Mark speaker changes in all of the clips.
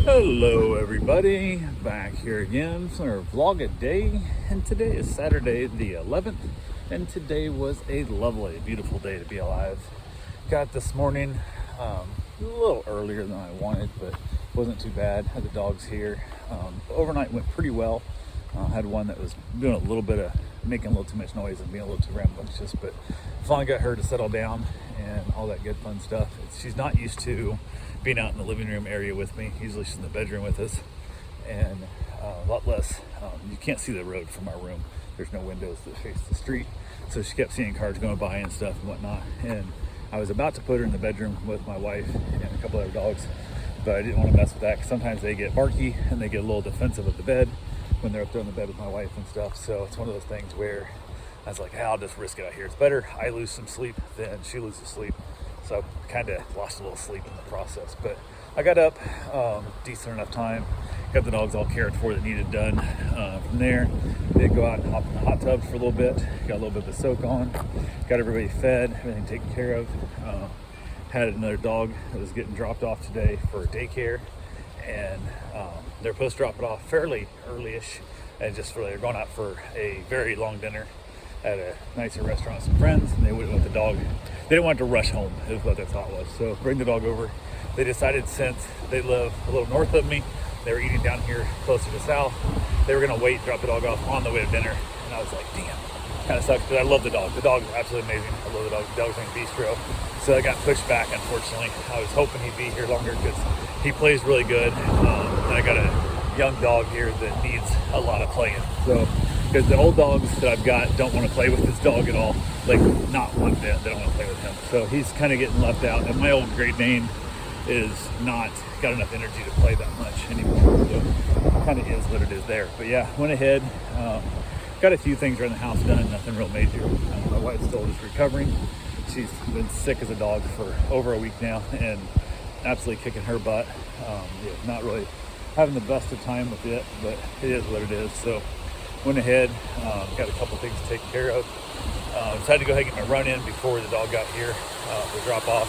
Speaker 1: Hello everybody, back here again for our vlog a day, and today is Saturday the 11th, and today was a lovely, beautiful day to be alive. Got this morning a little earlier than I wanted, but wasn't too bad. Had the dogs here. Overnight went pretty well. Had one that was doing a little bit of making a little too much noise and being a little too rambunctious, but finally got her to settle down and all that good fun stuff. She's not used to being out in the living room area with me. Usually she's in the bedroom with us, and a lot less. You can't see the road from our room. There's no windows that face the street, so she kept seeing cars going by and stuff and whatnot. And I was about to put her in the bedroom with my wife and a couple other dogs, but I didn't want to mess with that because sometimes they get barky and they get a little defensive of the bed when they're up there in the bed with my wife and stuff. So it's one of those things where I was like, hey, I'll just risk it out here. It's better I lose some sleep than she loses sleep. So I kind of lost a little sleep in the process, but I got up decent enough time, got the dogs all cared for that needed done. From there, they go out and hop in the hot tub for a little bit, got a little bit of a soak on, got everybody fed, everything taken care of. Had another dog that was getting dropped off today for daycare, and they're supposed to drop it off fairly early-ish, and they're going out for a very long dinner at a nicer restaurant with some friends, and they wouldn't want the dog. They didn't want it to rush home, is what their thought was. So bring the dog over. They decided, since they live a little north of me, they were eating down here closer to south, they were gonna wait, drop the dog off on the way to dinner. And I was like, damn, kind of sucks, because I love the dog. The dog is absolutely amazing. I love the dog. The dog's named Bistro. So I got pushed back, unfortunately. I was hoping he'd be here longer because he plays really good. And I got a young dog here that needs a lot of playing. So, because the old dogs that I've got don't want to play with this dog at all, like not one bit. They don't want to play with him. So he's kind of getting left out. And my old Great Dane is not got enough energy to play that much anymore. So kind of is what it is there. But yeah, went ahead, got a few things around the house done, nothing real major. My wife's still just recovering. She's been sick as a dog for over a week now and absolutely kicking her butt. Yeah, not really having the best of time with it, but it is what it is. So went ahead, got a couple things to take care of. Decided to go ahead and get my run in before the dog got here to drop off,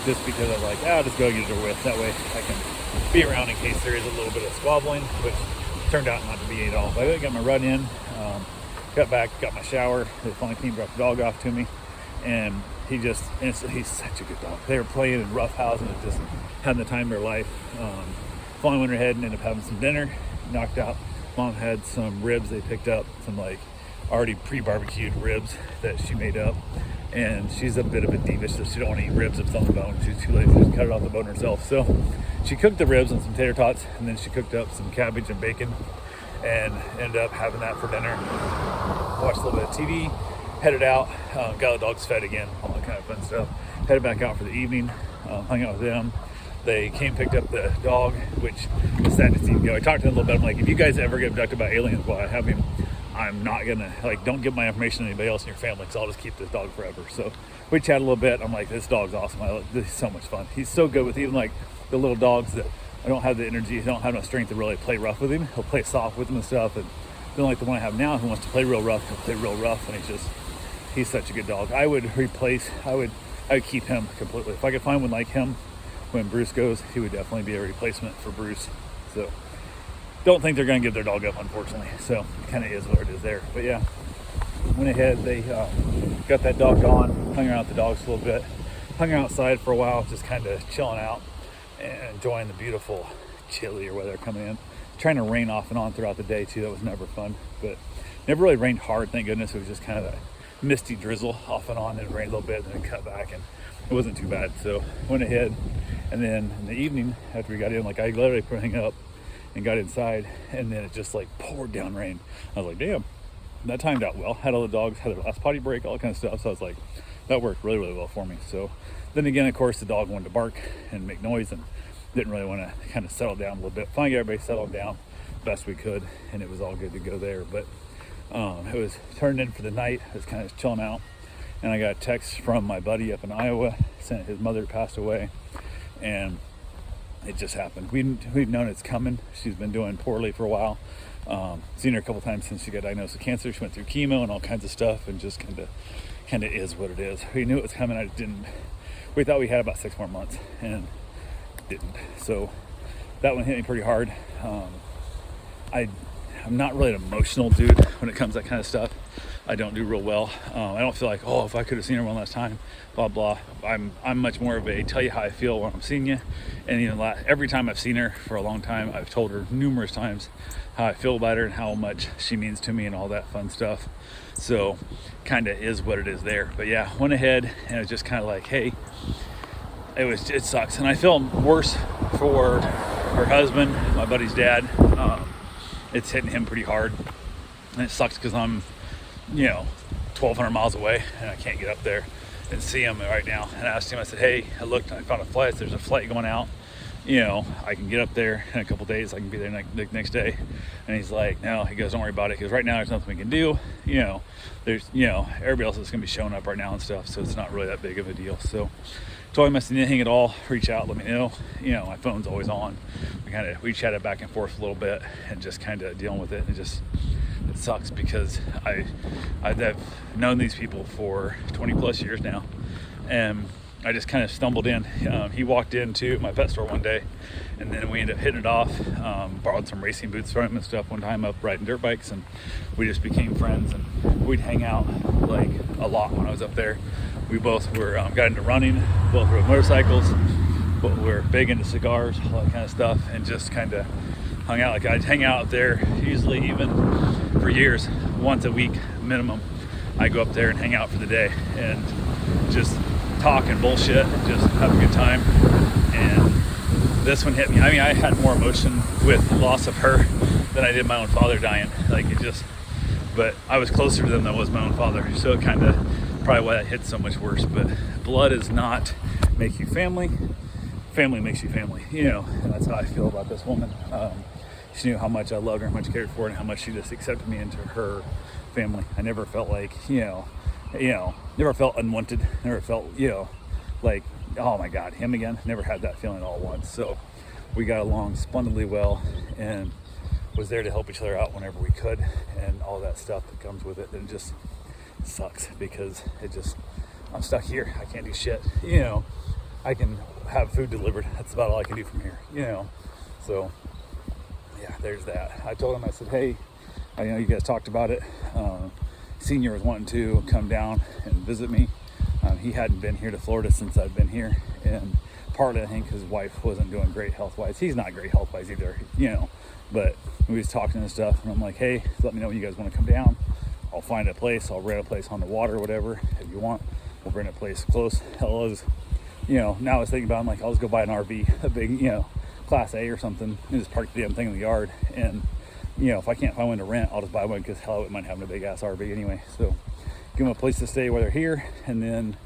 Speaker 1: just because I was like, I'll just go get it over with. That way I can be around in case there is a little bit of squabbling, which turned out not to be at all. But I got my run in, got back, got my shower. They finally came, dropped the dog off to me, and he's such a good dog. They were playing and roughhousing and just having the time of their life. Finally went ahead and ended up having some dinner, knocked out. Mom had some ribs they picked up, some like already pre-barbecued ribs that she made up. And she's a bit of a diva, so she don't want to eat ribs if it's on the bone. She's too lazy to just cut it off the bone herself. So she cooked the ribs and some tater tots, and then she cooked up some cabbage and bacon, and ended up having that for dinner. Watched a little bit of TV, headed out, got the dogs fed again, all that kind of fun stuff. Headed back out for the evening, hung out with them. They came, picked up the dog, which is sad to see him go. I talked to them a little bit. I'm like, if you guys ever get abducted by aliens while I have him, I'm not gonna, don't give my information to anybody else in your family, because I'll just keep this dog forever. So we chatted a little bit. I'm like, this dog's awesome. This is so much fun. He's so good with even like the little dogs that I don't have the energy, don't have enough strength to really play rough with him. He'll play soft with him and stuff. And then like the one I have now, who wants to play real rough, he'll play real rough. And he's such a good dog. I would keep him completely. If I could find one like him when Bruce goes, he would definitely be a replacement for Bruce. So don't think they're going to give their dog up, unfortunately. So it kind of is what it is there. But yeah, went ahead. They got that dog gone, hung around with the dogs a little bit, hung outside for a while, just kind of chilling out and enjoying the beautiful chillier weather coming in. Trying to rain off and on throughout the day too. That was never fun, but never really rained hard, thank goodness. It was just kind of a misty drizzle off and on, and it rained a little bit and then cut back, and it wasn't too bad. So went ahead, and then in the evening after we got in, like I literally put everything up and got inside, and then it just like poured down rain. I was like, damn, that timed out well. Had all the dogs, had their last potty break, all that kind of stuff. So I was like, that worked really, really well for me. So then again, of course, the dog wanted to bark and make noise and didn't really want to kind of settle down a little bit. Finally got everybody settled down best we could, and it was all good to go there. But it was turned in for the night. I was kind of chilling out, and I got a text from my buddy up in Iowa, saying his mother passed away, and it just happened. We've known it's coming. She's been doing poorly for a while. Seen her a couple times since she got diagnosed with cancer. She went through chemo and all kinds of stuff, and just kind of is what it is. We knew it was coming. We thought we had about 6 more months, and didn't. So that one hit me pretty hard. I'm not really an emotional dude when it comes to that kind of stuff. I don't do real well. I don't feel like, oh, if I could have seen her one last time, blah blah. I'm much more of a tell you how I feel when I'm seeing you. And even every time I've seen her for a long time, I've told her numerous times how I feel about her and how much she means to me and all that fun stuff. So kind of is what it is there. But yeah, went ahead and it was just kind of like, hey, it sucks. And I feel worse for her husband, my buddy's dad. It's hitting him pretty hard, and it sucks because I'm 1,200 miles away and I can't get up there and see him right now. And I asked him, I said, hey, I looked and I found a flight. There's a flight going out, I can get up there in a couple days. I can be there next day. And he's like, no. He goes, don't worry about it, because right now there's nothing we can do. There's everybody else is gonna be showing up right now and stuff, so it's not really that big of a deal. So told him, I said, anything at all, reach out, let me know. My phone's always on. We chatted back and forth a little bit and just kind of dealing with it. And it sucks because I've known these people for 20 plus years now, and I just kind of stumbled in. He walked into my pet store one day, and then we ended up hitting it off. Borrowed some racing boots from him and stuff one time up riding dirt bikes, and we just became friends, and we'd hang out like a lot when I was up there. We both were got into running, both rode motorcycles, but we were big into cigars, all that kind of stuff, and just kind of hung out. Like I'd hang out there usually even for years, once a week minimum. I go up there and hang out for the day and just talk and bullshit and just have a good time. And this one hit me. I mean, I had more emotion with the loss of her than I did my own father dying. But I was closer to them than I was my own father. So it kind of probably why that hit so much worse. But blood does not make you family. Family makes you family, and that's how I feel about this woman. She knew how much I loved her, how much I cared for her, and how much she just accepted me into her family. I never felt like, never felt unwanted, never felt, like, oh my God, him again. Never had that feeling all at once. So we got along splendidly well and was there to help each other out whenever we could, and all that stuff that comes with it. And it just sucks because I'm stuck here. I can't do shit. I can have food delivered. That's about all I can do from here, So yeah, there's that. I told him, I said, hey, I know you guys talked about it. Senior was wanting to come down and visit me. He hadn't been here to Florida since I've been here, and partly I think his wife wasn't doing great health-wise. He's not great health-wise either, but we was talking and stuff, and I'm like, hey, let me know when you guys want to come down. I'll find a place. I'll rent a place on the water or whatever if you want. We'll rent a place close. Hell is, now I was thinking about, I'm like, I'll just go buy an RV, a big, Class A or something, and just park the damn thing in the yard. And if I can't find one to rent, I'll just buy one, because hell, I wouldn't mind having a big ass RV anyway. So give them a place to stay while they're here, and then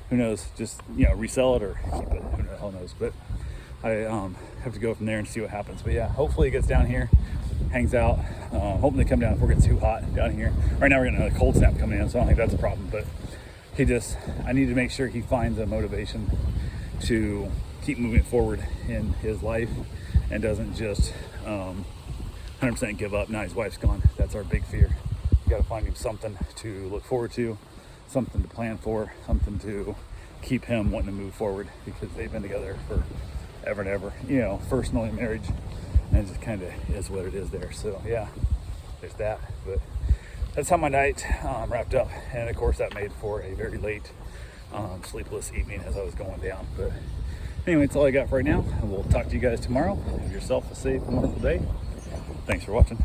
Speaker 1: who knows, just resell it or keep it. Who the hell knows? But I have to go from there and see what happens. But yeah, hopefully he gets down here, hangs out. Hoping they come down before it gets too hot down here. Right now we're getting another cold snap coming in, so I don't think that's a problem. But I need to make sure he finds a motivation to keep moving forward in his life and doesn't just 100% give up. Now his wife's gone. That's our big fear. You got to find him something to look forward to, something to plan for, something to keep him wanting to move forward, because they've been together for ever and ever. First and only marriage, and it just kind of is what it is there. So yeah, there's that. But that's how my night wrapped up, and of course that made for a very late sleepless evening as I was going down. But anyway, that's all I got for right now, and we'll talk to you guys tomorrow. Have yourself a safe and wonderful day. Thanks for watching.